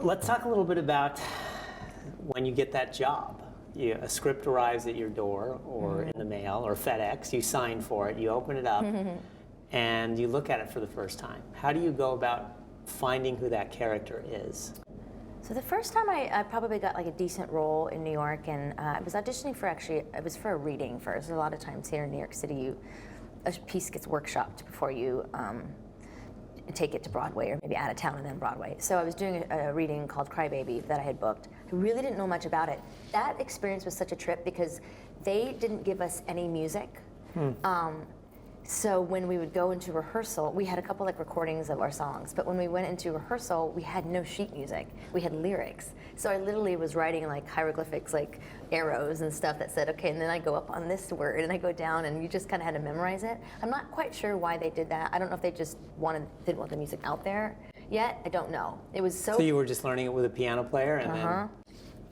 let's talk a little bit about when you get that job. A script arrives at your door or in the mail or FedEx, you sign for it, you open it up, and you look at it for the first time. How do you go about finding who that character is? So the first time I probably got like a decent role in New York, and I was auditioning for it was for a reading first. A lot of times here in New York City, a piece gets workshopped before you take it to Broadway or maybe out of town and then Broadway. So I was doing a reading called Crybaby that I had booked. I really didn't know much about it. That experience was such a trip because they didn't give us any music. So when we would go into rehearsal, we had a couple like recordings of our songs, but when we went into rehearsal, we had no sheet music. We had lyrics. So I literally was writing like hieroglyphics, like arrows and stuff that said, okay, and then I go up on this word and I go down, and you just kind of had to memorize it. I'm not quite sure why they did that. I don't know if they just didn't want the music out there yet. I don't know. It was so. So you were just learning it with a piano player, and then.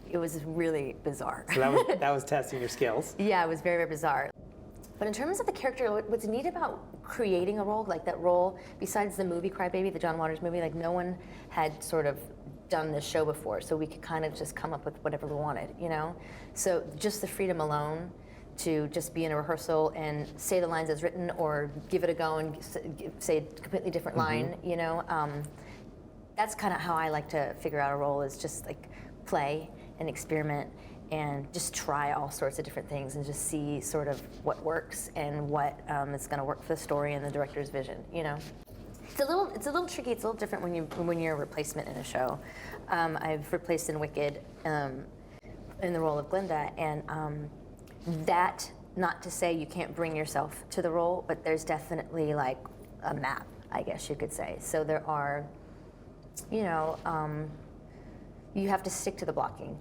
It was really bizarre. So that was testing your skills. Yeah, it was very, very bizarre. But in terms of the character, what's neat about creating a role, like that role, besides the movie Crybaby, the John Waters movie, like no one had sort of done this show before, so we could kind of just come up with whatever we wanted, you know? So just the freedom alone to just be in a rehearsal and say the lines as written or give it a go and say a completely different line, you know? That's kind of how I like to figure out a role, is just like play and experiment and just try all sorts of different things and just see sort of what works and what is going to work for the story and the director's vision, you know? It's a little tricky. It's a little different when you're a replacement in a show. I've replaced in Wicked in the role of Glinda, and that, not to say you can't bring yourself to the role, but there's definitely like a map, I guess you could say. So there are, you know, you have to stick to the blocking.